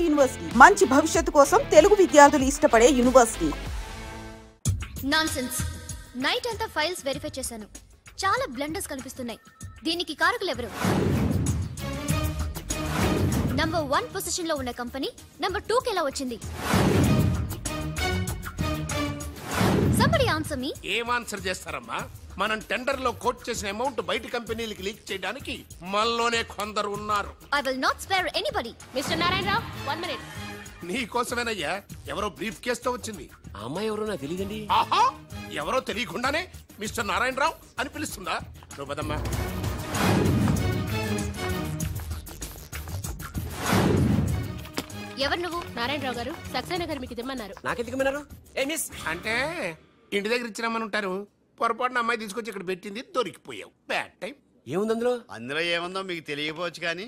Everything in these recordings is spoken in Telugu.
యూనివర్సిటీ, మంచి భవిష్యత్తు కోసం తెలుగు విద్యార్థులు ఇష్టపడే యూనివర్సిటీ. నాన్సెన్స్. నైట్ అంతా ఫైల్స్ వెరిఫై చేశాను. చాలా బ్లండర్స్ కనిపిస్తున్నాయి. దీనికి కారకులు ఎవరు? నంబర్ 1 పొజిషన్ లో ఉన్న కంపెనీ నంబర్ 2 కి ఎలా వచ్చింది? Somebody answer me. ఏం ఆన్సర్ చేస్తారమ్మా? మనం టెండర్ లో కోట్ చేసిన అమౌంట్ బయట కంపెనీలకు లీక్ చేయడానికి మనలోనే కొందరు ఉన్నారు. I will not spare anybody. Mister Narayanarao 1 minute. నీ కోసమేనయ్యా. ఎవరో బ్రీఫ్ కేసుతో వచ్చింది. ఆ అమ్మాయి ఎవరో నాకు తెలియదండి. ఆహా, ఎవరో తెలియకుండానే మిస్టర్ నారాయణరావు అని పిలుస్తుందా? నువ్వు పదమ్మా. ఎవరు నువ్వు? నారాయణరావు గారు సక్సేనా గారు మీకు ఇమ్మన్నారు. నాకెందుకు విన్నారు? ఏ మిస్ అంటే ఇంటి దగ్గర ఇచ్చినామని ఉంటారు. పొరపాటున అమ్మాయి తీసుకొచ్చి ఇక్కడ పెట్టింది, దొరికిపోయావు. Bad time. ఏముంది అందులో? అందులో ఏముందో మీకు తెలియకపోవచ్చు కానీ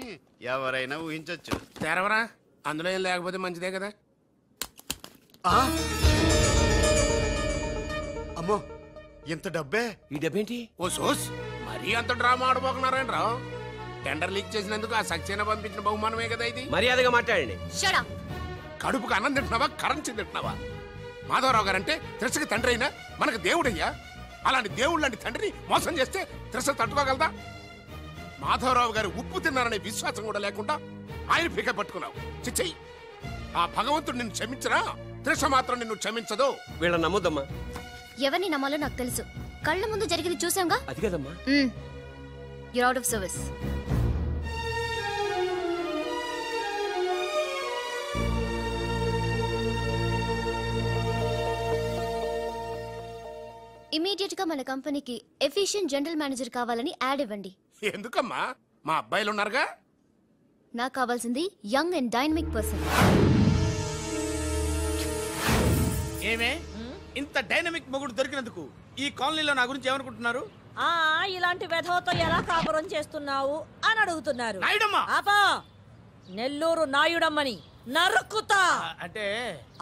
ఎవరైనా ఊహించొచ్చు. తెరవరా, అందులో ఏం లేకపోతే మంచిదే కదా. అమ్మో, ఇంత డబ్బే? ఈ డబ్బేంటి? ఓ సోస్, మరీ అంత డ్రామా ఆడబోకున్నారాయణరావు. టెండర్ లీక్ చేసినందుకు ఆ సక్సేనా పంపించిన బహుమానమే కదా ఇది. మర్యాదగా మాట్లాడండి. Shut up. కడుపుకు అన్నం తింటున్నావా, కరెన్సీ తింటున్నావా? మాధవరావు గారంటే త్రిషకి తండ్రి అయినా మనకు దేవుడయ్యా. అలాంటి దేవుడు లాంటి తండ్రిని మోసం చేస్తే త్రిష తట్టుకోగలదా? మాధవరావు గారు ఉప్పు తిన్నారనే విశ్వాసం కూడా లేకుండా ఆయన పీక పట్టుకున్నావు. చిచ్చయ్యి, ఆ భగవంతుడు నిన్ను క్షమించరా? త్రిష మాత్రం నిన్ను క్షమించదు. వీళ్ళని నమ్మొద్దమ్మా. ఎవరిని నమ్మాలో నాకు తెలుసు. కళ్ళ ముందు జరిగింది చూసాంగా. అది కదమ్మా. You're out of service. Immediate గా మన కంపెనీకి ఎఫిషియెంట్ జనరల్ మేనేజర్ కావాలని యాడ్ ఇవ్వండి. ఎందుకమ్మా? మా అబ్బాయిలు ఉన్నారుగా. నాకు కావాల్సింది యంగ్ అండ్ డైనమిక్ పర్సన్. ఏమే ఇంత డైనమిక్ మొగుడు దొరికినందుకు ఈ కాలనీలో నా గురించి ఏమనుకుంటున్నారు? ఇలాంటి వెధవతో ఎలా కాపురం చేస్తున్నావు అని అడుగుతున్నారు. నాయుడమ్మా, నెల్లూరు నాయుడమ్మని నరుక్కుతా. అంటే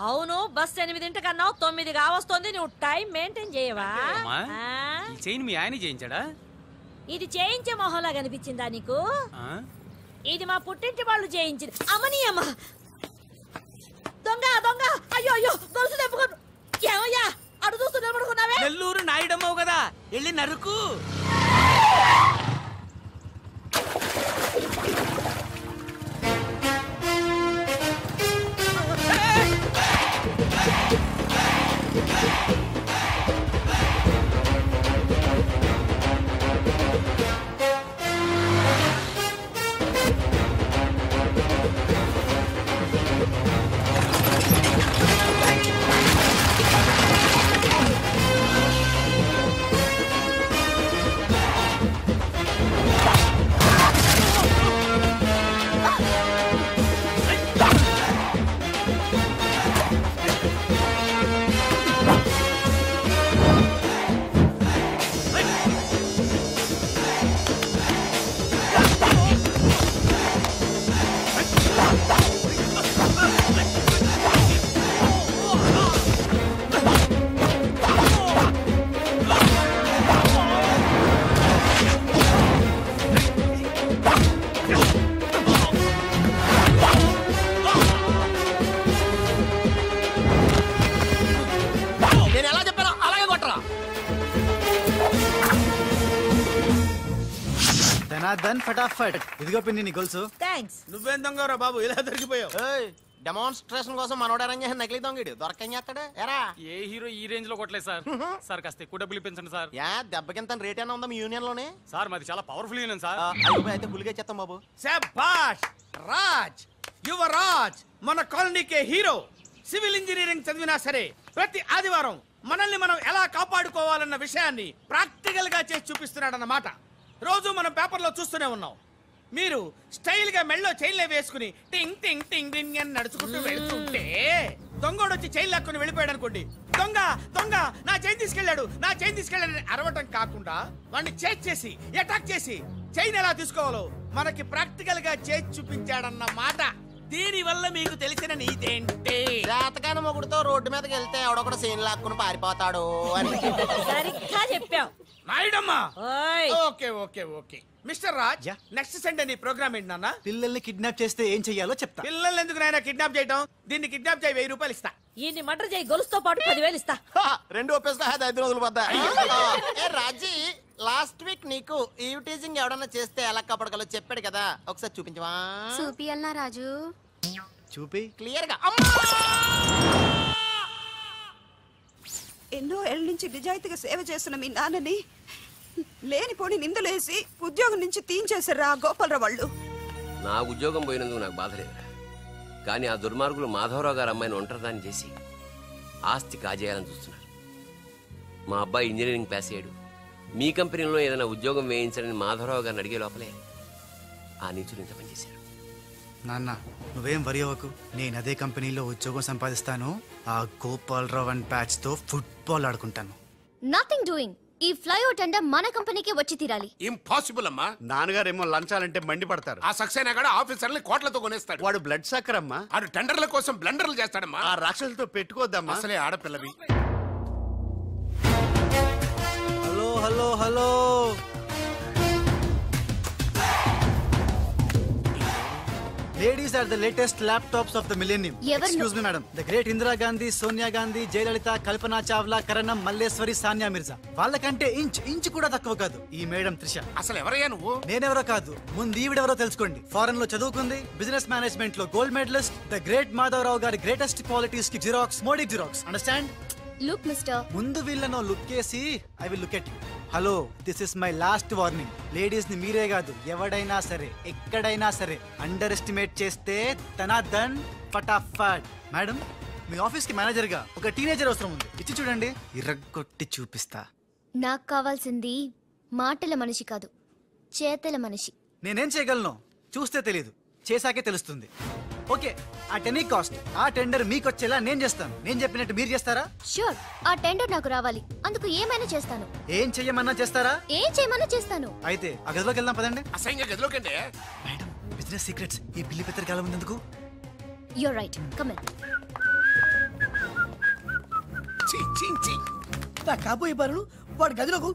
అవును, బస్ 8:00 9 కావస్తుంది. నువ్వు టైం మెయింటైన్ చేయవా? మీ ఆయన చేయించాడా? ఇది చేయించే మొహంలా కనిపించిందా నీకు? ఇది మా పుట్టింటి వాళ్ళు చేయించింది. అమ్మని అమ్మ దొంగ దొంగ. అయ్యో అయ్యో, గొలుసు తెప్పుకోను. ఏమయ్యా అడు చూస్తూ నిలబడుకున్నావే? నెల్లూరు నాయుడమ్మవు కదా, వెళ్ళి నరుకు. ఫటాఫట్. ఇదిగో పిన్ని నీ గొలుసు. థాంక్స్. నువ్వేం దొంగరా బాబు, ఇలా దొరికిపోయావు? డెమాన్స్ట్రేషన్ కోసం మనోడు అరేంజ్ చేసిన నకిలీ దొంగడు దొరకం చేస్తాడు. ఎరా ఏ హీరో ఈ రేంజ్ లో కొట్టలేదు సార్. సార్ కాస్త ఎక్కువ డబ్బులు ఇప్పించండి సార్. దెబ్బకింత రేట్ అయినా ఉందా మీ యూనియన్ లోనే? సార్ మాది చాలా పవర్ఫుల్ యూనియన్ సార్. అయితే గులిగా చేస్తాం బాబు. శభాష్ రాజ్, యువరాజ్, మన కాలనీకే హీరో. సివిల్ ఇంజనీరింగ్ చదివినా సరే ప్రతి ఆదివారం మనల్ని మనం ఎలా కాపాడుకోవాలన్న విషయాన్ని ప్రాక్టికల్ గా చేసి చూపిస్తున్నాడన్నమాట. రోజు మనం పేపర్లో చూస్తూనే ఉన్నాం. మీరు స్టైల్ గా మెళ్ళో చైన్లే వేసుకుని టింగ్ టింగ్ టింగ్ టింగ్ అని నడుచుకుంటూ వెళ్తుంటే దొంగోడు వచ్చి చైన్ లాక్కుని వెళ్ళిపోయాడు అనుకోండి. దొంగ దొంగ నా చైన్ తీసుకెళ్ళాడు, నా చైన్ తీసుకెళ్ళాడని అరవటం కాకుండా వాడిని చేజ్ చేసి అటాక్ చేసి చైన్ ఎలా తీసుకోవాలో మనకి ప్రాక్టికల్ గా చేసి చూపించాడన్న మాట. దీని వల్ల మీకు తెలిసిన నీతేంటి? జాతకాన మొగుడుతో రోడ్డు మీదకి వెళ్తే ఎవడొకడు సీన్ లాక్కుని పారిపోతాడు అని. సరిగ్గా చెప్పావు. నాయుడమ్మా okay okay okay mister Raj next Sunday నీ ప్రోగ్రామ్ ఏంటి నాన్న? పిల్లల్ని కిడ్నాప్ చేస్తే ఏం చెయ్యాలో చెప్తా. పిల్లల్ని ఎందుకు నాయన కిడ్నాప్ చేయటం? దీన్ని కిడ్నాప్ చేయి 1000 రూపాయలు ఇస్తా. ఈయన్ని మర్డర్ చేయి గొలుసుతో పాటు 10,000 ఇస్తా. 2 ఒప్పేస్తా 5 రోజులు పడ్డా. ఏ రాజీ లాస్ట్ వీక్ నీకు ఈ టీజింగ్ ఎవడన్నా చేస్తే ఎలా కాపాడగలో చెప్పాడు కదా, ఒకసారి చూపించవా? చూపియల్నా రాజు? చూపి క్లియర్ గా. ఎన్నో ఏళ్ళ నుంచి నిజాయితీగా సేవ చేస్తున్న మీ నాన్నని లేనిపోని నిందలేసి ఉద్యోగం నుంచి తీయించేశారా గోపాలరావు వాళ్ళు. నా ఉద్యోగం పోయినందుకు నాకు బాధ లేదురా, కానీ ఆ దుర్మార్గులు మాధవరావు గారు అమ్మాయిని ఒంటరిదాన్ని చేసి ఆస్తి కాజేయాలని చూస్తున్నారు. మా అబ్బాయి ఇంజనీరింగ్ పాస్ అయ్యాడు, మీ కంపెనీలో ఏదైనా ఉద్యోగం వేయించాలని మాధవరావు గారిని అడిగే లోపలే ఆ నీచులు ఇంత పనిచేశారు. నాన్న నువ్వేం వరి అవ్వకు, నేను అదే కంపెనీలో ఉద్యోగం సంపాదిస్తాను. ఆ గోపాలరావు అండ్ బ్యాచ్ తో ఫుట్బాల్ ఆడుకుంటాను. Nothing doing. ఈ ఫ్లైఓవర్ టెండర్ మన కంపెనీకే వచ్చి తీరాలి. ఇంపాసిబుల్ అమ్మా. నాన్నగారేమో లంచాలంటే మండిపడతారు. ఆ సక్సేనా కూడా ఆఫీసర్ని కోట్లతో కొనేస్తాడు. వాడు బ్లడ్ సక్కర్ అమ్మా. ఆడు టెండర్ల కోసం బ్లండర్లు చేస్తాడమ్మా. ఆ రాక్షసులతో పెట్టుకోద్దమ్మా. అసలే ఆడపిల్లవి. Hello hello hello, ladies are the latest laptops of the millennium. Excuse me madam, the great Indira Gandhi, Sonia Gandhi, Jayalalitha, Kalpana Chawla, Karanam, Malleswari, Sania Mirza వాళ్ళకంటే ఇంచ్ కూడా తక్కువ కాదు ఈ మేడం త్రిష. అసలు ఎవరయ్యా నువ్వు? నేనెవరో కాదు, ముందు ఈవిడెవరో తెలుసుకోండి. ఫారెన్ లో చదువుకుంది, బిజినెస్ మేనేజ్మెంట్ లో gold medalist, the great Madhavarao గారి గ్రేటెస్ట్ క్వాలిటీస్ కి జిరాక్స్, మోడీ జిరాక్స్. అండర్స్టాండ్? లుక్ మిస్టర్, ముందు వీళ్ళను లుక్ చేసి I will look at you. Hello, this is my last warning. Ladies ని మీరే కాదు ఎవడైనా సరే ఎక్కడైనా సరే అండర్ ఎస్టిమేట్ చేస్తే తనాదన్ ఫటాఫట్. మేడం, మీ ఆఫీస్ కి మేనేజర్ గా ఒక టీనేజర్ అవసరం ఉంది, ఇచ్చి చూడండి, ఇరగొట్టి చూపిస్తా. నాకు కావాల్సింది మాటల మనిషి కాదు, చేతల మనిషి. నేనేం చేయగలను చూస్తే తెలియదు, చేశాకే తెలుస్తుంది. ఓకే, ఆ టెనీ కాస్ట్, ఆ టెండర్ మీకు వచ్చేలా నేను చేస్తాను. నేను చెప్పినట్టు మీరు చేస్తారా? షూర్, ఆ టెండర్ నాకు రావాలి. అందుకు ఏమైనా చేస్తాను. ఏం చెయ్యమన్నా చేస్తారా? ఏం చేయమన్నా చేస్తాను. అయితే ఆ గదిలోకి వెళ్దాం పదండి. అసహ్యంగా గదిలోకండి. మేడం, బిజినెస్ సీక్రెట్స్ ఈ పిల్లి పెద్దరు కాలం ఉన్నందుకు. You're right, come in. నా కాబోయే బారులు వాడు గదిలోకు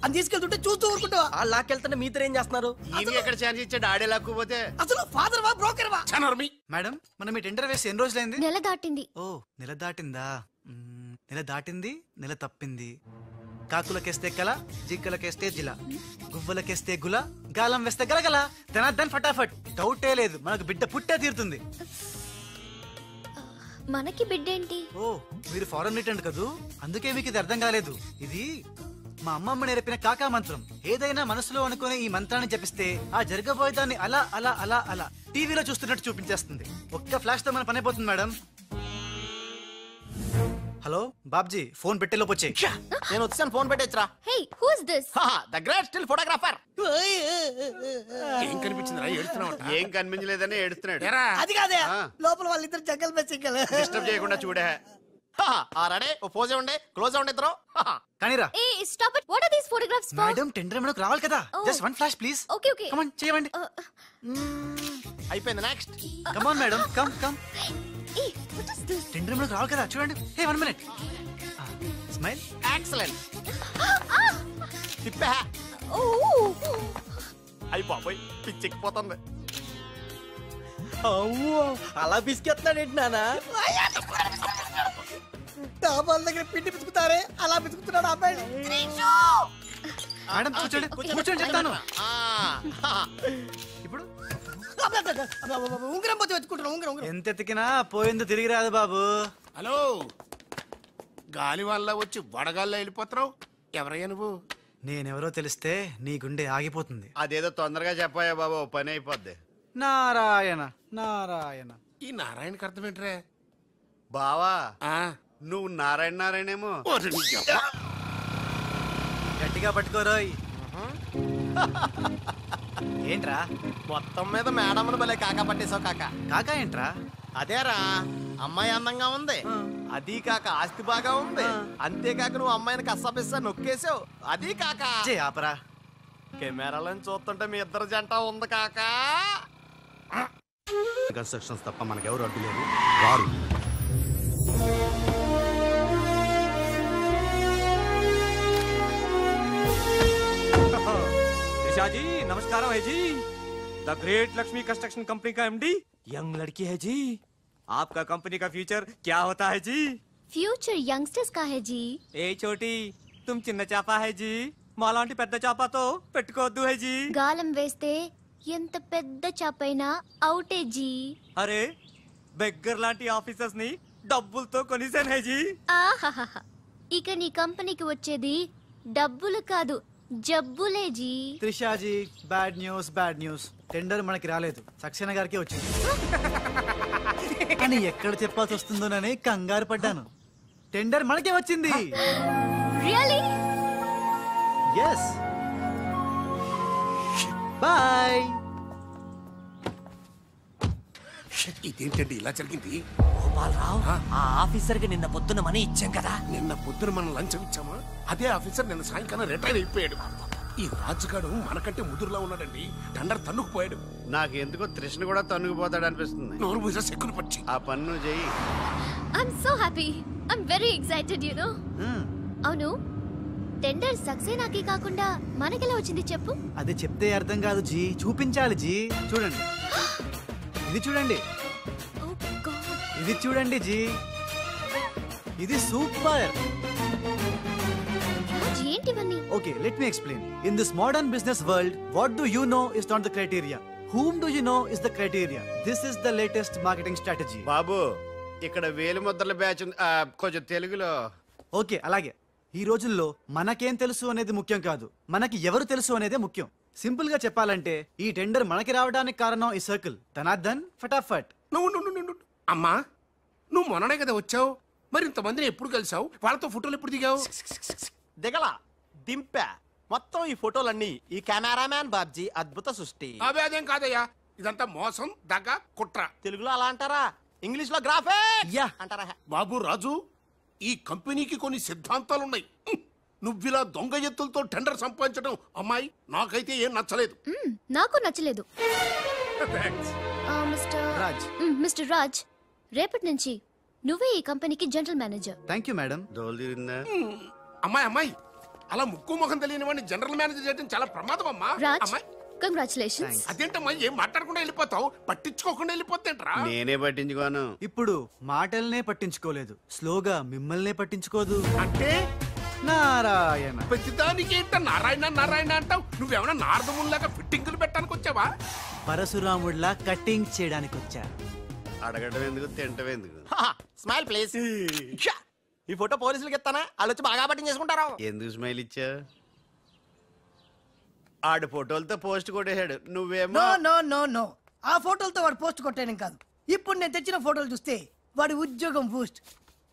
అని తీసుకెళ్తుంటే చూస్తూ ఊరుకుంటావా? ఆ లాక్కెళ్తుంటే మీతో ఏం చేస్తున్నారు? ఈయన ఎక్కడ ఛాన్స్ ఇచ్చాడు? ఆడే లాక్కుపోతే. అసలు ఫాదర్ వా బ్రోకర్ వా? మేడం, మనం ఈ టెండర్ వేసి ఎన్ని రోజులైంది? నెల దాటింది. ఓ, నెల దాటిందా? నెల దాటింది, నెల తప్పింది. కాకులకేస్తే కల, జింకలకేస్తే జిల, గువ్వలకేస్తే గుల, గాలం వేస్తే గలగల, తనద్దన్ ఫటాఫట్. డౌటే లేదు, మనకు బిడ్డ పుట్టే తీరుతుంది. మనకి బిడ్డేంటి? ఓ, మీరు ఫారెన్ రిటర్న్ కదూ, అందుకే మీకు ఇది అర్థం కాలేదు. ఇది మా అమ్మమ్మ నేర్పిన కాకా మంత్రం. ఏదైనా మనసులో అనుకుని ఈ మంత్రాన్ని జపిస్తే ఆ జరగబోయేదాన్ని అలా అలా అలా అలా టీవీలో చూస్తున్నట్టు చూపించేస్తుంది. ఒక్క ఫ్లాష్ తో మన పని అయిపోతుంది మేడం. హలో బాబ్జీ, ఫోన్ పెట్టేలోపు వచ్చే. నేను వచ్చాను, ఫోన్ పెట్టేచ్చరా. Hey, who is this? The great still photographer. ఏం కనిపించిందిరా? ఏడుస్తున్నావు? ఏం కనిపించలేదని ఏడుస్తున్నాడు. అది కాదే, లోపల వాళ్ళిద్దరు జంగల్ బెస్ సింగల్. డిస్టర్బ్ చేయకుండా చూడే. రెడీ, ఓ పోజే ఉండే, క్లోజ్ ఉండే ఇద్దరు. కానీరా. Hey stop it. What are these photographs for? Madam, tender మనకు రావాలి కదా. Just one flash please. Okay okay, come on, చేయండి. అయిపోయింది, next. Come on madam, come come. Hey what is this? Tender మనకు రావాలి కదా, చూడండి. Hey, 1 minute. స్మైల్. ఎక్సలెంట్. తిప్పే. ఓ, అయిపోయి పిచ్చెక్కిపోతుంది. అమ్మో, అలా బిస్కెత్తాడేంటి నానా? డాబాల దగ్గర పిండి పిసుకుతారే అలా పిసుకుతున్నాడు అబ్బాయి. మేడం కూర్చోండి, కూర్చోండి చెప్తాను. ఇప్పుడు ఉంగరం పోతే వెతుకుంటున్నా. ఉంగరం ఎంత ఎతికినా పోయింది తిరిగి రాదు బాబు. హలో, గాలి వల్ల వచ్చి వడగాల్లో వెళ్ళిపోతున్నావు. ఎవరయ్యా నువ్వు? నేనెవరో తెలిస్తే నీ గుండె ఆగిపోతుంది. అదేదో తొందరగా చెప్పాయా బాబు, పని అయిపోద్ది. నారాయణ నారాయణ. ఈ నారాయణకి అర్థం ఏంట్రా? బావా, నువ్వు నారాయణ నారాయణేమో. గట్టిగా పట్టుకోరోయ్. ఏంట్రా మొత్తం మీద మేడంను భలే కాకా పట్టేశావు కాకా. కాకా ఏంట్రా? అదేరా, అమ్మాయి అందంగా ఉంది, అది కాక ఆస్తి బాగా ఉంది, అంతేకాక నువ్వు అమ్మాయిని కష్టపిస్తా నొక్కేసావు, అది కాక. ఆపరా. కెమెరాలను చూస్తుంటే మీ ఇద్దరు జంట ఉంది కాకా. కన్స్ట్రక్షన్స్ తప్ప మనకెవరు అడ్డు లేరు, రారు. भैया जी नमस्कार है जी। The great Lakshmi construction company का एमडी यंग लड़की है जी। आपका कंपनी का फ्यूचर क्या होता है जी? ఫ్యూచర్ యంగ్స్టర్స్ కా హై జీ. ఏ చోటి तुम చిన్న చాపా है जी, మాలాంటి పెద్ద చాపాతో పెట్టుకోవద్దు है जी. గాలం వేస్తే ఎంత పెద్ద చాపైనా అవుటే జీ. అరే బెగ్గర్ లాంటి ఆఫీసర్స్ ని డబ్బులతో కొనిసాను है जी. ఆహాహా, ఇక నీ కంపెనీకి వచ్చేది డబ్బులు కాదు జబ్బులే జీ. Trishaji bad news. టెండర్ మనకి రాలేదు, సక్సేనా గారికి వచ్చింది. కానీ ఎక్కడ చెప్పాల్సి వస్తుందోనని కంగారు పడ్డాను. టెండర్ మనకే వచ్చింది. రియల్లీ? yes bye. ఇదేంటండి ఇలా జరిగింది? గోపాలరావు, ఆ ఆఫీసర్ కి నిన్న పొద్దున మనీ ఇచ్చాం కదా. నిన్న పొద్దున మనం లంచం ఇచ్చామా? అదే ఆఫీసర్ నిన్న సాయంకాలం రిటైర్ అయిపోయాడు. ఈ రాజుగాడు మనకంటే ముదురులా ఉన్నాడండి. టెండర్ తన్నుకుపోయాడు. నాకు ఎందుకో తృష్ణ కూడా తన్నుకుపోతాడు అనిపిస్తుంది. నోరు మూసే సెక్కులు పచ్చి ఆ పన్ను చెయ్యి. I'm so happy. I'm very excited, you know. అవును, టెండర్ సక్సేనాకి కాకుండా మనకెలా వచ్చింది చెప్పు? అది చెప్తే అర్థం కాదు జీ, చూపించాలి జీ. చూడండి, ఇది చూడండి, ఇది చూడండి జీ, ఇది super. ఏంటివన్నీ? Okay, let me explain. In this modern business world, what do you know is not the criteria. Whom do you know is the criteria. This is the latest marketing strategy. బాబు, ఇక్కడ వేలు ముద్రల బ్యాచ్ కొంచెం తెలుగులో. ఓకే, అలాగే. ఈ రోజుల్లో మనకేం తెలుసు అనేది ముఖ్యం కాదు, మనకి ఎవరు తెలుసు అనేదే ముఖ్యం. సింపుల్ గా చెప్పాలంటే ఈ టెండర్ మనకి రావడానికి కారణం ఈ సర్కిల్. ధనార్దన్ ఫటాఫట్. నువ్వు అమ్మా, నువ్వు మొన్ననే కదా వచ్చావు. మరి ఇంతమందిని ఎప్పుడు కలిసావు? వాళ్ళతో ఫోటోలు ఎప్పుడు దిగావు? దిగలా, దింపా. మొత్తం ఈ ఫోటోలన్నీ ఈ కెమెరామ్యాన్ బాబ్జీ అద్భుత సృష్టి. అవే అదేం కాదయ్యా, ఇదంతా మోసం, దగ్గ, కుట్ర. తెలుగులో అలా అంటారా? ఇంగ్లీష్ లో గ్రాఫే అంటారా? బాబు రాజు, ఈ కంపెనీకి కొన్ని సిద్ధాంతాలున్నాయి. నువ్విలా దొంగ ఎత్తులతో టెండర్ సంపాదించడం అమ్మాయి నాకైతే ఏం నచ్చలేదు. నాకు నచ్చలేదు. మిస్టర్ రాజ్, రేపటి నుంచి నువ్వే ఈ కంపెనీకి general manager. Thank you madam. అమ్మాయి అలా ముక్కు ముఖం తెలియని వాడిని జనరల్ మేనేజర్ చేయడం చాలా ప్రమాదం అమ్మా. రాజ్, కంగ్రాచులేషన్స్. అదేంటమ్మా, ఏం మాట్లాడకుండా వెళ్ళిపోతావు? పట్టించుకోకుండా వెళ్ళిపోతేంట్రా? నేనే పట్టించుకోను. ఇప్పుడు మాటల్నే పట్టించుకోలేదు, స్లోగా మిమ్మల్నే పట్టించుకోదు. అంటే నారాయణ. ప్రతిదానికి ఏంట నారాయణ నారాయణ అంటావు? నువ్వేమన్నా నారదముల్లాగా ఫిట్టింగులు పెట్టడానికి వచ్చావా? పరశురాముడిలా కటింగ్ చేయడానికి వచ్చా. అడగడం ఎందుకు, తింటం ఎందుకు? Smile please. ఈ ఫోటో పోలీసులకి ఇస్తానా? వాళ్ళు వచ్చి బాగా పట్టింగ్ చేసుకుంటారు. ఎందుకు స్మైల్ ఇచ్చా? ఆడు ఫోటోలతో పోస్ట్ కొట్టేశాడు, నువ్వేమో. నో, ఆ ఫోటోలతో వాడు పోస్ట్ కొట్టేయడం కాదు. ఇప్పుడు నేను తెచ్చిన ఫోటోలు చూస్తే వాడి ఉద్యోగం బూస్ట్.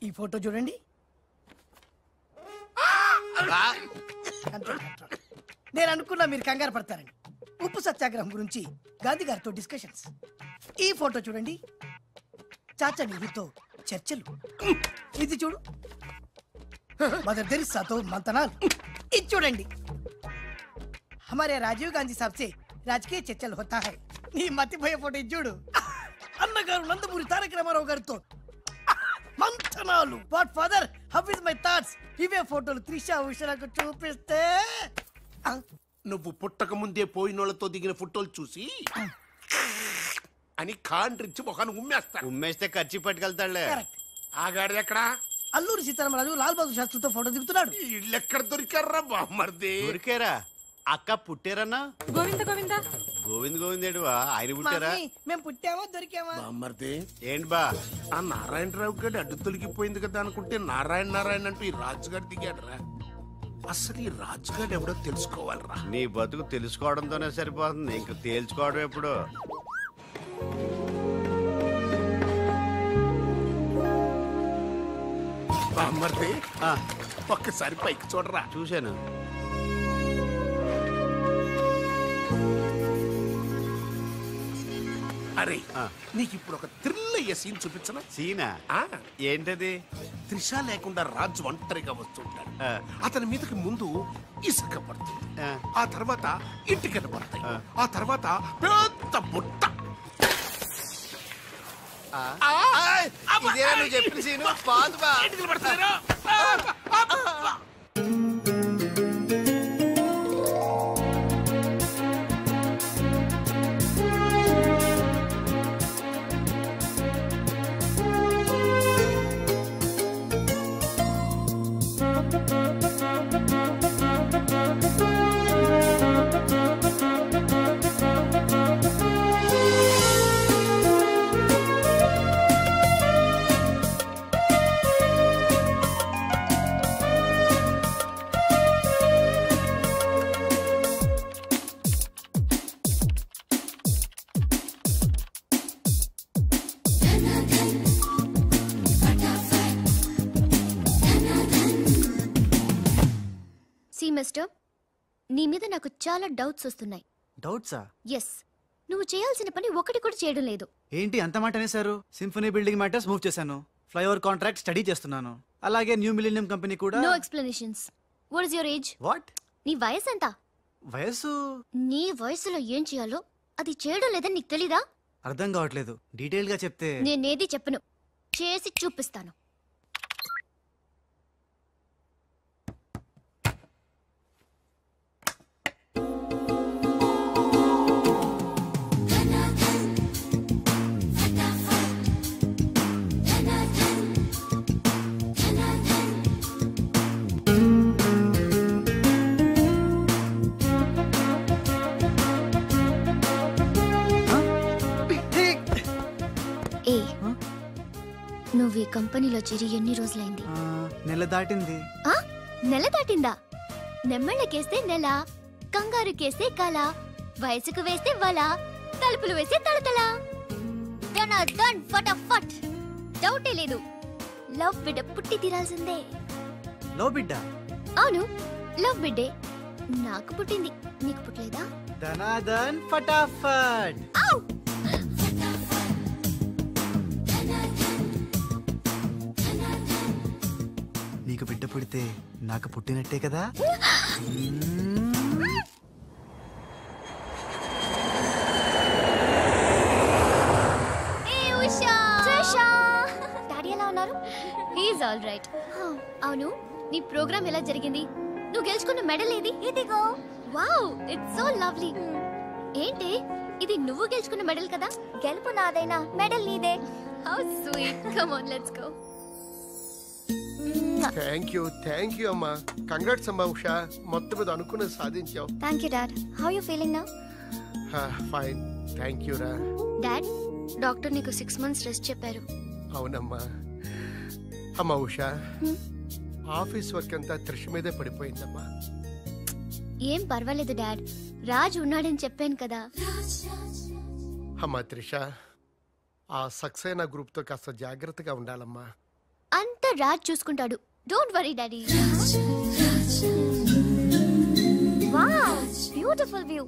ఈ ఫోటో చూడండి. నేను అనుకున్నా మీరు కంగారు పడతారని. ఉప్పు సత్యాగ్రహం గురించి గాంధీ గారితో డిస్కషన్స్. ఈ ఫోటో చూడండి, చాచా నెహ్రూతో చర్చలు. ఇది చూడు, మదర్ తెరిసాతో మంతనాలు. ఇది చూడండి, हमारे राजीव गांधी साहब से राजकीय चर्चल होता है. నీ మతిపోయే ఫోటో చూడు, అన్నగారు నందమూరి తారక రామారావు గారితో మంతనాలు. What father, how is my thoughts. ఇవే ఫోటోలు త్రిషా ఉషాకు చూపిస్తే నువ్వు పుట్టక ముందే పోయినోళ్లతో దిగిన ఫోటోలు చూసి అని కాండ్రించి మొహాన్ని ఉమ్మేస్తే ఖర్చు పట్టుకెళ్తాడులే. ఆగాడు ఎక్కడా? అల్లూరి సీతారామరాజు లాల్ బహదూర్ శాస్త్రితో ఫోటో దిగుతున్నాడు. వీళ్ళు ఎక్కడ దొరికారా బామ్మర్ది? దొరికారా? అక్క పుట్టారన్నా? గోవింద గోవింద గోవింద్ గోవిందేడువా? ఆయన పుట్టారా? మేము పుట్టామా దొరికామా? బామ్మర్ది ఏంటి బా? ఆ నారాయణరావు గారి అడ్డు తొలగిపోయింది కదా అనుకుంటే నారాయణ నారాయణ అంటూ ఈ రాజుగారు దిగాడరా. అసలు ఈ రాజుగారు ఎవడో తెలుసుకోవాలరా. నీ బతుకు తెలుసుకోవడంతోనే సరిపోతుంది, ఇంక తేల్చుకోవడం ఎప్పుడు? బామ్మర్ది, ఒక్కసారి పైకి చూడరా. చూశాను. అరే, నీకు ఇప్పుడు ఒక థ్రిల్ అయ్యే సీన్ చూపించనా? సీనా? ఏంటది? త్రిష లేకుండా రాజు ఒంటరిగా వస్తుంటాడు. అతని మీదకి ముందు ఇసుక పడుతుంది, ఆ తర్వాత ఇటుకలు పడతాయి, ఆ తర్వాత పెద్ద బుట్ట. ఇదేనా నువ్వు చెప్పిన సీను? పాదు బా. ఇటుకలు పడతాయి. మిస్టర్, నీ మీద నాకు చాలా డౌట్స్ వస్తున్నాయి. డౌట్సా? ఎస్, నువ్వు చేయాల్సిన పని ఒకటి కూడా చేయడం లేదు. ఏంటి అంత మాట అనేసారు? సింఫనీ బిల్డింగ్ మ్యాటర్స్ మూవ్ చేశాను, ఫ్లైఓవర్ కాంట్రాక్ట్ స్టడీ చేస్తున్నాను, అలాగే న్యూ మిలీనియం కంపెనీ కూడా. No explanations. What is your age? What? నీ వయసు ఎంత? వయసు? నీ వయసులో ఏం చేయాలో అది చేయడం లేదని నీకు తెలీదా? అర్థం కావట్లేదు, డీటెయిల్ గా చెప్తే. నేనేది చెప్పను, చేసి చూపిస్తాను. నువ్వు ఈ కంపెనీలో చేరి ఎన్ని రోజులైంది? నెల దాటింది. నెల దాటిందా? నెమ్మళ్ళకేస్తే నెల, కంగారుకేస్తే కల, వయసుకు వేస్తే వల, తలుపులు వేస్తే తడతల. ఫటాఫట్. డౌటే లేదు, లవ్ బిడ్డ పుట్టి తీరాల్సిందే. లవ్ బిడ్డ? అవును, లవ్ బిడ్డే. నాకు పుట్టింది, నీకు పుట్టలేదా? ధనాధన్ ఫటాఫట్. నీకు బిడ్డ పుడితే నాకు పుట్టినట్టే కదా? డాడీ ఎలా ఉన్నారు? He's all right. అవును, నీ ప్రోగ్రామ్ ఎలా జరిగింది? నువ్వు గెలుచుకున్న మెడల్ ఏది? ఇదిగో. Wow, it's so lovely. ఏంటి ఇది, నువ్వు గెలుచుకున్న మెడల్ కదా? గెలుపు నాదైనా మెడల్ నీదే. How sweet. Come on, let's go. Thank you అమ్మా. కంగ్రాట్స్ అమ్మా ఉషా, మొత్తం మీద అనుకున్నది సాధించావు. Thank you dad. How you feeling now? Fine, thank you రా. డాడ్, డాక్టర్ నీకు 6 months రెస్ట్ చెప్పారు. అవునమ్మా. అమ్మా ఉషా, ఆఫీస్ వర్క్ అంతా త్రిష మీదే పడిపోయిందమ్మా. ఏం పర్వాలేదు డాడ్, రాజ్ ఉన్నాడని చెప్పాను కదా. అమ్మా త్రిష, ఆ సక్సేనా గ్రూప్ తో కాస్త జాగ్రత్తగా ఉండాలమ్మా. అంతా రాజ్ చూసుకుంటాడు, don't worry daddy. Wow, beautiful view.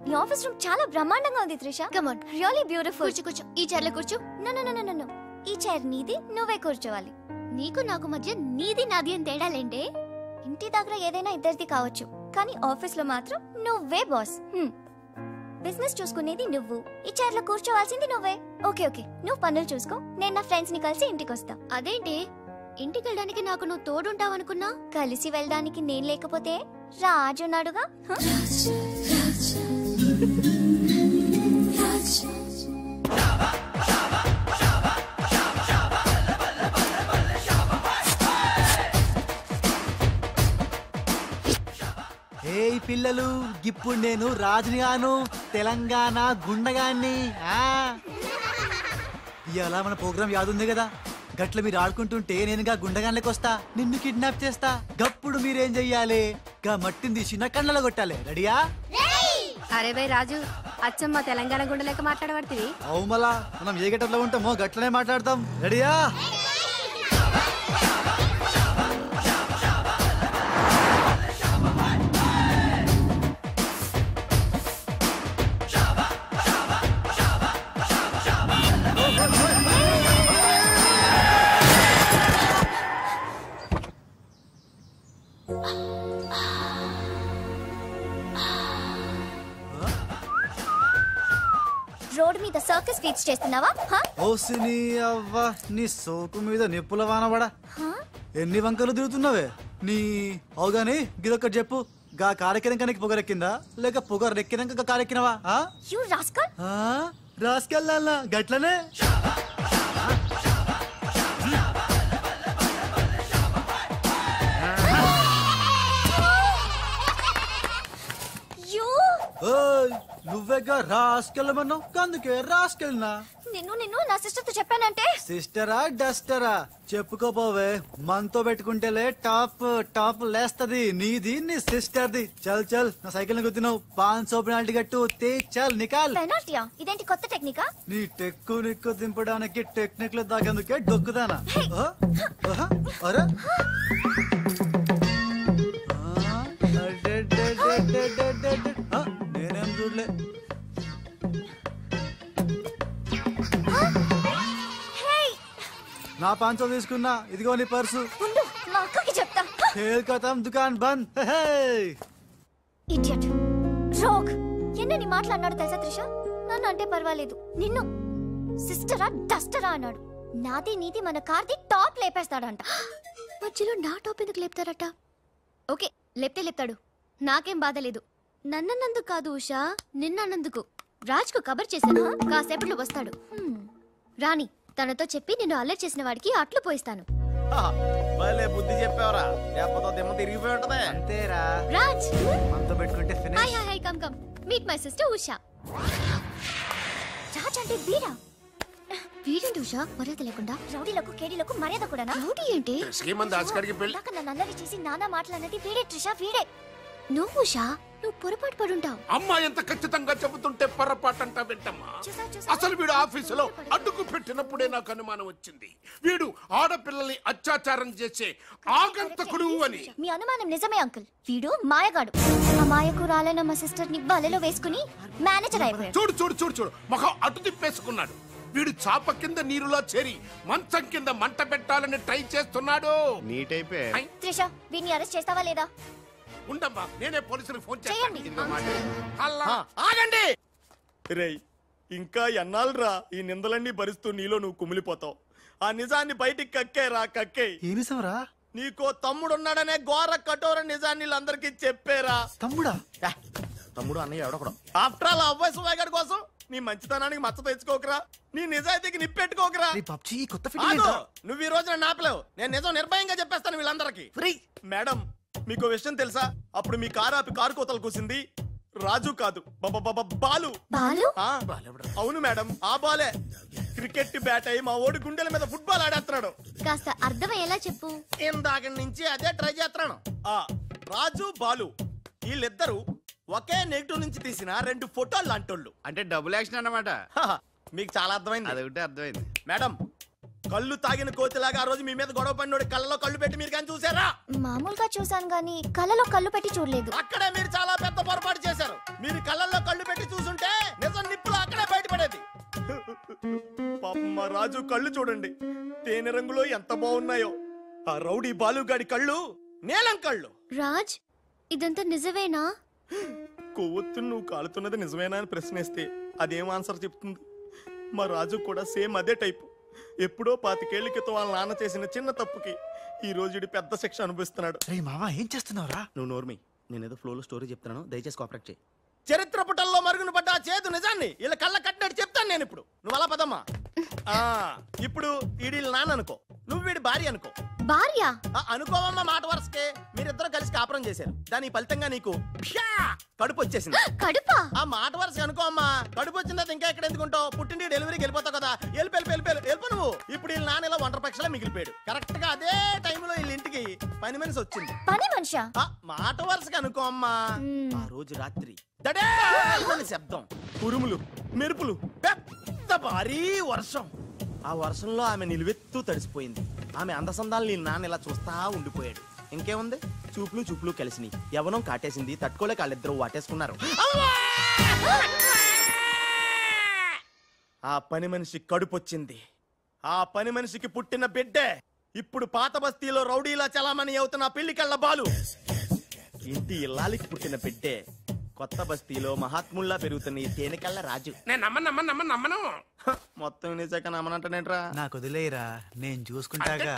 ఈ ఆఫీస్ రూమ్ చాలా బ్రహ్మాండంగా ఉంది Trisha. Come on, really beautiful. కూర్చో, ఈ చైర్ లో కూర్చో. నో, ఈ చైర్ నీది, నువ్వే కూర్చోవాలి. నీకు నాకు మధ్య నీది నాది అని తేడాలేంటే? ఇంటి దగ్గర ఏదైనా ఇద్దరిది కావచ్చు, కానీ ఆఫీస్ లో మాత్రం నువ్వే బాస్. బిజినెస్ చూసుకునేది నువ్వు, ఈ చైర్ లో కూర్చోవాల్సింది నువ్వే. ఓకే, నువ్వు పనులు చూసుకో, నేను నా ఫ్రెండ్స్ ని కలిసి ఇంటికి వస్తా. అదేంటి, ఇంటికి వెళ్ళడానికి నాకు నువ్వు తోడుంటావు అనుకున్నా? కలిసి వెళ్ళడానికి నేను లేకపోతే రాజు ఉన్నాడుగా. ఏయ్ పిల్లలు, ఇప్పుడు నేను రాజునిగాను, తెలంగాణ గుండగాన్ని. ఇవాళ మన ప్రోగ్రామ్ యాదుంది కదా, గట్ల మీరు ఆడుకుంటుంటే నేనుగా గుండగాన్లకి వస్తా, నిన్ను కిడ్నాప్ చేస్తా. గప్పుడు మీరేం చెయ్యాలి? గా మట్టిని తీసి నా కళ్ళలో కొట్టాలి. రెడీయా? అరే బై రాజు, అచ్చమ్మ తెలంగాణ గుండె లెక్క మాట్లాడబడుతుంది. అవు మళ్ళా మనం ఏ గట్టలో ఉంటామో గట్లనే మాట్లాడతాం. రెడీయా? రోడ్ మీద సర్కస్ ఫీట్స్ చేస్తున్నావా? ఓసిని అవ్వ, నీ సోకు మీద నిప్పుల వానబడా. ఎన్ని వంకలు తిరుగుతున్నావే నీ. అవుగాని గిదొక్కటి చెప్పు, గా కారెక్కినాక నీకు పొగరెక్కిందా, లేక పొగరెక్కినాక కారెక్కినవా? రాస్కల్ గట్లనే. నువ్వేగా రాస్కెళ్ళమన్నావు, అందుకే రాస్కెళ్ళినా. నిన్ను నా సిస్టర్ తో చెప్పానంటే. సిస్టరా డస్టరా చెప్పుకోపోవే, మనతో పెట్టుకుంటేలే టాప్ లేస్తది నీది, నీ సిస్టర్ది. చల్ నా సైకిల్ ని గుద్దినావు, 500 పెనాల్టీ కట్టు. చల్ నికాల్. పెనాల్టీయా? ఇదేంటి కొత్త టెక్నికా? నీ నిక్కు దింపడానికి టెక్నిక్ లో దాగేందుకే డొక్కుదానా? అరే నేనేం చూడలే. నా 500 తీసుకున్నా, ఇదిగో నీ పర్సు. మా అక్కకి చెప్తా. ఖేల్ ఖతం, దుకాన్ బంద్. Idiot rogue. ఎన్నని మాట్లాడినాడు తెలుసా త్రిష? నన్ను అంటే పర్వాలేదు, నిన్ను సిస్టరా డస్టరా అన్నాడు. నాది నీది మన కార్ది టాప్ లేపేస్తాడంట. మధ్యలో నా టాప్ ఎందుకు లేపుతారట? ఓకే, లేపితే లేపుతాడు, నాకేం బాధ లేదు. నన్నన్నందుకు కాదు ఉషా, నిన్నన్నందుకు. రాజ్కు కబర్ చేశాను, కాసేపట్లో వస్తాడు. రాణి, తనతో చెప్పి నిన్ను అల్లరి చేసిన వాడికి అట్లు పోయిస్తాను. భలే బుద్ధి చెప్పావరా, లేకపోతే దిమ్మ తిరిగిపోయి ఉంటదే. అంతేరా రాజ్. మనతో పెట్టుకుంటే finish. Hi hi hi, come come meet my sister Usha. Raj అంటే వీరా? వీడేంటి ఉషా మర్యాద లేకుండా? రౌడీలకు కేడీలకు మర్యాద కూడా? రౌడీ ఏంటి? ఇందాక నన్ను అల్లరి చేసి నానా మాట్లాడినది వీడే త్రిష, వీడే. నువ్వు ఉషా, నువ్వు పొరపాటు పడుంటావు. అమ్మా ఎంత ఖచ్చితంగా చెబుతుంటే పొరపాటంటా వింటమ్మా. అసలు వీడు ఆఫీసులో అడ్డుకు పెట్టినప్పుడే నాకు అనుమానం వచ్చింది. వీడు ఆడపిల్లల్ని అత్యాచారం చేసే ఆగంతకుడు అని. మీ అనుమానం నిజమే అంకుల్. వీడు మాయగాడు. ఆ మాయకు రాలైన మా సిస్టర్ ని బలలో వేసుకుని మేనేజర్ అయిపోయాడు. చూడు చూడు చూడు చూడు, మొహం అటు తిప్పేసుకున్నాడు. వీడు చాప కింద నీరులో చేరి మంచం కింద మంట పెట్టాలని ట్రై చేస్తున్నాడు. నీట్ అయిపోయి. త్రిష, వీడిని అరెస్ట్ చేస్తావా లేదా? ఉండమ్మా, నేనే పోలీసులకు ఫోన్ చేయండి. ఆగండి రేయ్, ఇంకా ఎన్నాళ్ళరా ఈ నిందలన్నీ భరిస్తూ నీలో నువ్వు కుమిలిపోతావు. ఆ నిజాన్ని బయటికి కక్కేరా, కక్కే. ఏ నిజంరా? నీకో తమ్ముడున్నాడనే ఘోర కఠోర నిజాన్ని వీళ్ళందరికీ చెప్పేరా. తమ్ముడా? తమ్ముడు అన్నయ్య ఎవడొకడు. ఆఫ్టర్ ఆల్ అబ్బాయి సువాగడ్ కోసం నీ మంచితనానికి మచ్చ తెచ్చుకోకరా, నీ నిజాయితీకి నిప్పెట్టుకోకరా. నువ్వు ఈ రోజున నాపలేవు. నేను నిజం నిర్భయంగా చెప్పేస్తాను వీళ్ళందరికీ. మేడం, మీకు విషయం తెలుసా? అప్పుడు మీ కారు ఆపి కారు కోతలు కూసింది రాజు కాదు, బాలు. అవును మేడం, ఆ బాలే క్రికెట్ బ్యాట్ అయి మా ఓడి గుండెల మీద ఫుట్బాల్ ఆడేస్తున్నాడు. కాస్త అర్థమయ్యేలా చెప్పు. ఇందాక నుంచి అదే ట్రై చేస్తున్నాను. ఆ రాజు బాలు వీళ్ళిద్దరు ఒకే నెగిటివ్ నుంచి తీసిన 2 ఫోటోలు లాంటోళ్ళు. అంటే డబుల్ యాక్షన్ అన్నమాట. మీకు చాలా అర్థమైంది. అదొకటి అర్థమైంది. మేడం, కళ్ళు తాగిన కోతిలాగా ఆ రోజు మీ మీద గొడవ పడినోడి కళ్ళలో కళ్ళు పెట్టి మీరు కానీ చూసారా? మామూలుగా చూసాను గానీ కళ్ళలో కళ్ళు పెట్టి చూడలేదు. అక్కడే మీరు చాలా పెద్ద పొరపాటు చేశారు. మీరు కళ్ళల్లో కళ్ళు పెట్టి చూసుంటే నిజం నిప్పులు అక్కడే బయటపడేది. పాపం మా రాజు కళ్ళు చూడండి, తేనె రంగులో ఎంత బాగున్నాయో. ఆ రౌడీ బాలుగాడి కళ్ళు నీలం కళ్ళు. రాజ్, ఇదంతా నిజమేనా? కొవ్వొత్తు నువ్వు కాలుతున్నది నిజమేనా అని ప్రశ్నిస్తే అదేం ఆన్సర్ చెప్తుంది? మా రాజు కూడా సేమ్ అదే టైపు. ఎప్పుడో 25 ఏళ్ల క్రితం వాళ్ళ నాన్న చేసిన చిన్న తప్పుకి ఈ రోజు పెద్ద శిక్ష అనుభవిస్తున్నాడు. మావా ఏం చేస్తున్నావురా? నువ్వు నోర్మి, నేనేదో ఫ్లోలో స్టోరీ చెప్తున్నాను, దయచేసి కోఆపరేట్ చేయి. చరిత్ర పుటల్లో మరుగున పడ్డ ఆ చేదు నిజాన్ని ఇలా కళ్ళ కట్టినట్టు చెప్తాను నేను ఇప్పుడు. నువ్వు అలా పదమ్మా. ఇప్పుడు ఈడి నాన్న అనుకో, నువ్వు వీడి భార్య అనుకో. భార్య అనుకోవమ్మా, మాట వరుసకే మీరిద్దరు కలిసి కాపురం చేశారు. దాని ఫలితంగా నీకు కడుపు వచ్చేసింది. కడుపా? ఆ మాట వరుస అనుకో అమ్మా. కడుపు వచ్చిన తర్వాత ఇంకా ఎక్కడ ఎందుకుంటావు? పుట్టింటి డెలివరీకి వెళ్ళిపోతావు కదా. వెళ్ళిపో నువ్వు. ఇప్పుడు వీళ్ళ నాన్న ఇలా 100 పక్షలా మిగిలిపోయాడు. కరెక్ట్ గా అదే టైంలో వీళ్ళ ఇంటికి పని మనిషి వచ్చింది. పని మనిషా? మాట వరుసగా అనుకో అమ్మా. ఆ రోజు రాత్రి శబ్దం, ఉరుములు, మెరుపులు, పెద్ద భారీ వర్షం. ఆ వర్షంలో ఆమె నిలువెత్తు తడిసిపోయింది. ఆమె అందసందాలు నీ నాన్న ఇలా చూస్తా ఉండిపోయాడు. ఇంకేముంది, చూపులు కలిసినాయి. యవనం కాటేసింది. తట్టుకోలేక వాళ్ళిద్దరూ వాటేసుకున్నారు. ఆ పని మనిషి కడుపొచ్చింది. ఆ పని మనిషికి పుట్టిన బిడ్డే ఇప్పుడు పాత బస్తీలో రౌడీలా చలామణి అవుతున్న పెళ్లికళ్ళ బాలు. ఇంటి ఇల్లాలికి పుట్టిన బిడ్డే కొత్త బస్తీలో మహాత్ముల్లా పెరుగుతున్న ఈ తేనెకళ్ళ రాజు. నేను నమ్మను. మొత్తం నిజాక నమ్మనంటేనేట్రా? నాకు వదిలేరా, నేను చూసుకుంటాగా.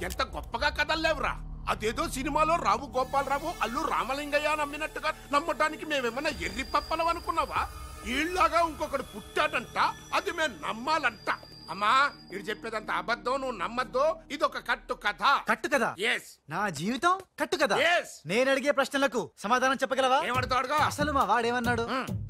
ఎంత గొప్పగా కథలు లేవురా. అదేదో సినిమాలో రావు గోపాలరావు అల్లు రామలింగయ్య నమ్మినట్టుగా నమ్మటానికి మేమేమన్నా ఎర్రి పప్పలం అనుకున్నావా? ఈళ్ళగా ఇంకొకడు పుట్టాడంట, అది మేము నమ్మాలంట. అమ్మా, ఇది చెప్పేదంత అబద్ధం, నువ్వు నమ్మద్దు. ఇదొక కట్టు కథ. కట్టు కదా? నా జీవితం కట్టు కదా. నేను అడిగే ప్రశ్నలకు సమాధానం చెప్పగలవా? ఏమడతాడుగా? అసలు మా వాడేమన్నాడు?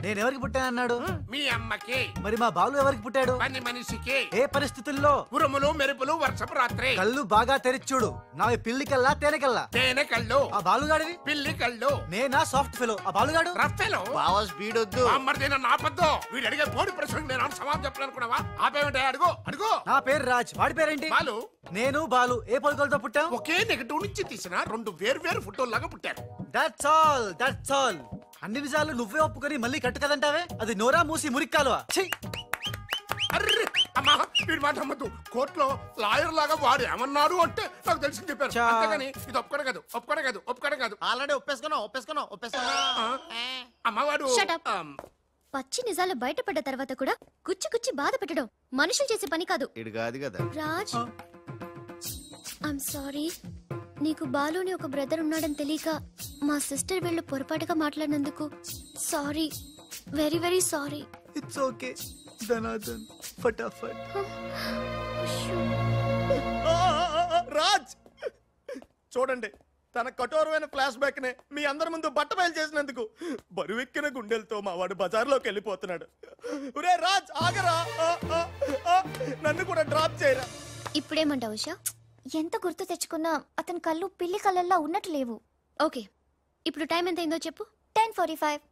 నేను ఎవరికి పుట్టానన్నాడు? మీ అమ్మకి. మరి మా బాలు ఎవరికి పుట్టాడు? పని మనిషికి. ఏ పరిస్థితుల్లో? ఉరుములు మెరుపులు, వర్షపు రాత్రి. కళ్ళు బాగా తెరిచూడు. నావి పిల్లి కల్లా తేనె కల్లా? తేనె కళ్ళు. ఆ బాలుగాడివి? పిల్లి కళ్ళు. నేనా సాఫ్ట్ ఫెలో, ఆ బాలుగాడు రఫ్ ఫెలో. బావా స్పీడ్ వద్దు. అమ్మర్దైనా నాపద్దు. వీడు అడిగే పోటీ ప్రశ్నకు నేను సమాధానం చెప్పాలనుకున్నావా? ఆపేమంటే అడుగు. అడుగో. నా పేరు రాజ్, వాడి పేరేంటి? బాలు. నేను బాలు ఏ పొలకలతో పుట్టాం? ఒకే నెగటివ్ నుంచి తీసిన 2 వేరు ఫోటోల్లాగా పుట్టారు. That's all. అన్ని నిజాలు నువ్వే ఒప్పుకొని మళ్ళీ కట్టు కదంటావే, అది నోరా మూసి మురిక్కాలువా? అర్రే అమ్మా, వీడి మాట అమ్మద్దు. కోర్టులో లాయర్ లాగా వాడు ఏమన్నాడు అంటే నాకు తెలిసి చెప్పారు. అంతేగాని ఇది ఒప్పుకోవడం కాదు. ఆల్రెడీ ఒప్పేసుకున్నావు. అమ్మవాడు Shut up. పచ్చి నిజాలు బయటపడ్డ తర్వాత కూడా గుచ్చి బాధ పెట్టడం మనుషులు చేసే పని కాదు. ఇడు కాదు కదా రాజ్, ఐమ్ సారీ. నీకు బాలుని ఒక బ్రదర్ ఉన్నాడని తెలియక మా సిస్టర్ వీళ్ళు పొరపాటుగా మాట్లాడినందుకు sorry, very very sorry. It's okay ధనాధన్ ఫటాఫట్. రాజ్ చూడండి, తన కఠోరమైన ఫ్లాష్ బ్యాక్ నే మీ అందరి ముందు బట్టబయలు చేసినందుకు బరువెక్కిన గుండెలతో మా వాడు బజార్లోకి వెళ్ళిపోతున్నాడు. ఒరే రాజ్ ఆగరా, నన్ను కూడా డ్రాప్ చేయరా. ఇప్పుడేమంటావు ఉషా? ఎంత గుర్తు తెచ్చుకున్నా అతని కళ్ళు పిల్లి కళ్ళల్లా ఉన్నట్టు లేవు. ఓకే, ఇప్పుడు టైం ఎంత అయిందో చెప్పు. 10:45.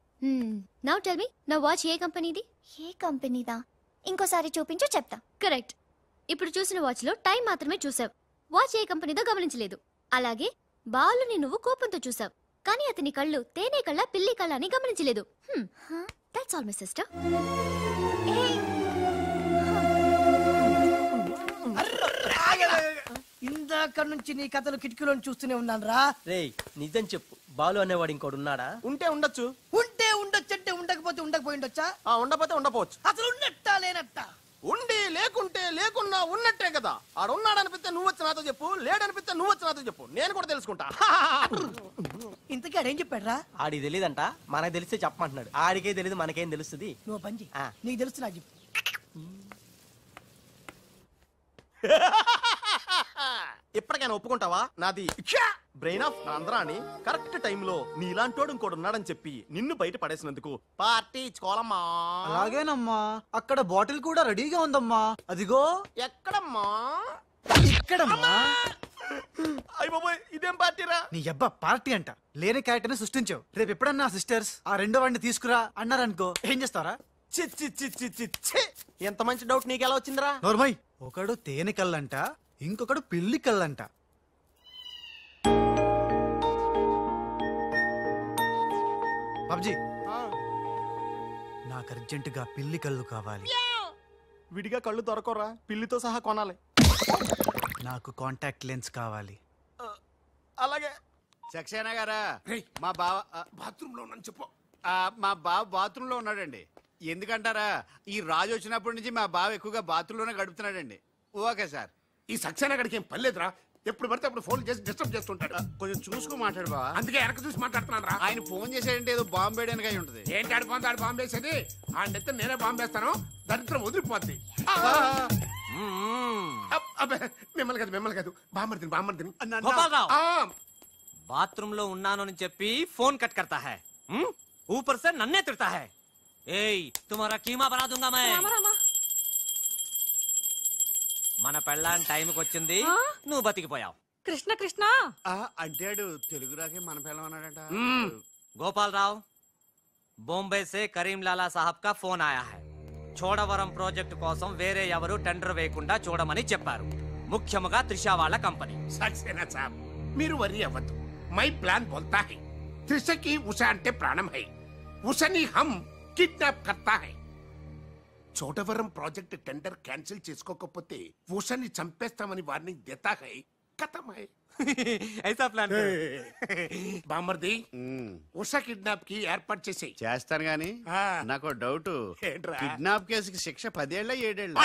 నౌ టెల్ మీ, నా వాచ్ ఏ కంపెనీది? ఏ కంపెనీదా? ఇంకోసారి చూపించు చెప్తా. కరెక్ట్. ఇప్పుడు చూసిన వాచ్ లో టైం మాత్రమే చూసావు, వాచ్ ఏ కంపెనీదో గమనించలేదు. అలాగే బాలుని నువ్వు కోపంతో చూసావు, కానీ అతని కళ్ళు తేనె కళ్ళ పిల్లి కళ్ళ అని గమనించలేదు. That's all my sister. ఇందాక నుంచి నీ కథలు కిటికీలో చూస్తూనే ఉన్నాను రా. రేయ్ నిజం చెప్పు, బాలు అనేవాడు ఇంకోడు ఉన్నాడా? ఉంటే ఉండొచ్చు. ఉంటే ఉండొచ్చు అంటే ఉండకపోతే ఉండకపోయి ఉండొచ్చా? ఉండపోతే ఉండపోవచ్చు. అసలు ఉన్నట్టా లేనట్టా? ఉండి లేకుంటే లేకున్నా ఉన్నట్టే కదా. ఆడు ఉన్నాడనిపిస్తే నువ్వు వచ్చి నాతో చెప్పు, లేడనిపిస్తే నువ్వు వచ్చి నాతో చెప్పు, నేను కూడా తెలుసుకుంటా. ఇంతకీ ఆడేం చెప్పాడు రా? ఆడికి తెలియదంట, మనకు తెలిస్తే చెప్పమంటున్నాడు. ఆడికే తెలియదు, మనకేం తెలుస్తుంది? నువ్వు పంచి నీకు తెలుసు నాకు చెప్పు. ఇప్పటికైనా ఒప్పుకుంటావా? నాది బ్రెయిన్ ఆఫ్ ఆంధ్రా అని కరెక్ట్ టైంలో నీలాంటోడు ఇంకోటి ఉన్నాడని చెప్పి నిన్ను బయట పడేసినందుకు పార్టీ ఇచ్చుకోవాలమ్మా. అలాగేనమ్మా, అక్కడ బాటిల్ కూడా రెడీగా ఉందమ్మా. అదిగో. ఎక్కడమ్మా? ఇక్కడమ్మా. అయ్య బాబోయ్, ఇదేం పార్టీరా? నీ అబ్బా పార్టీ అంట లేని క్యారెక్టర్ ని సృష్టించావు. రేపు ఎప్పుడన్నా సిస్టర్స్ ఆ రెండో వాడిని తీసుకురా అన్నారనుకో, ఏం చేస్తారా? ఎంత మంచి డౌట్ నీకు ఎలా వచ్చిందిరా? నోర్మై, ఒకడు తేనె కళ్ళంట, ఇంకొకడు పిల్లి కళ్ళంట. బాబ్జీ, నాకు అర్జెంటుగా పిల్లి కళ్ళు కావాలి. విడిగా కళ్ళు దొరకరా, పిల్లితో సహా కొనాలి. నాకు కాంటాక్ట్ లెన్స్ కావాలి. అలాగే సక్సేనా గారా, మా బావ బాత్రూమ్ లో ఉన్నాను చెప్పు. మా బావ బాత్రూమ్ లో ఉన్నాడండి. ఎందుకంటారా, ఈ రాజు వచ్చినప్పటి నుంచి మా బావ ఎక్కువగా బాత్రూమ్ లోనే గడుపుతున్నాడండి. Okay sir. ఈ సక్సేనా గడికి ఏం పర్లేదురా, ఎప్పుడు పడితే అప్పుడు ఫోన్ చేసి డిస్టర్బ్ చేస్తుంటాడు. కొంచెం చూసుకో మాట్లాడు బావ. అందుకే వెనక చూసి మాట్లాడుతున్నాను రా. ఆయన ఫోన్ చేసాడంటే ఏదో బాంబు వేయడానికి అయి ఉంటుంది. ఏంటి ఆడిపోతే ఆడు బాంబు వేసేది? ఆ నెత్త నేనే బాంబు వేస్తాను, దరిద్రం వదిలిపోద్ది. మిమ్మల్ని కాదు బామ్మర్దిని. బాత్రూమ్ లో ఉన్నాను అని చెప్పి ఫోన్ కట్ करता है, ऊपर से नन्हे तिरता है. ఏయ్ तुम्हारा कीमा बना दूंगा मैं. మన పెళ్ళాన్ టైంకి వచ్చింది, నువ్వు బతికిపోయావు. కృష్ణ కృష్ణ అంటే తెలుగు రాకే మన పిల్లం అన్నాడట. గోపాల్ రావు, బొంబే से కరీం లాలా సాహబ్ కా ఫోన్ ఆయా है. చోడవరం ప్రాజెక్ట్ కోసం వేరే ఎవరు టెండర్ వేయకుండా చూడమని చెప్పారు, ముఖ్యముగా త్రిషా వాళ్ళ కంపెనీ. సక్సేనా సాబ్, మీరు వరి అవ్వద్దు. మై ప్లాన్ బోల్తా హై. త్రిషకి ఉషా అంటే ప్రాణం హై. ఉషని హమ్ కిడ్నాప్ కర్తా హై. చోడవరం ప్రాజెక్ట్ టెండర్ క్యాన్సిల్ చేసుకోకపోతే ఉషని చంపేస్తామని వార్నింగ్ దేతా హై. ఖతం హై. ఐసా ప్లాన్ బామర్ది, ఉషా కిడ్నాప్ కి ఏర్పాటు చేసేయ్. చేస్తాను గాని నాకు డౌట్, ఏంట్రా? కిడ్నాప్ కేసుకి శిక్ష 10 ఏళ్ళ 7 ఏళ్ళ?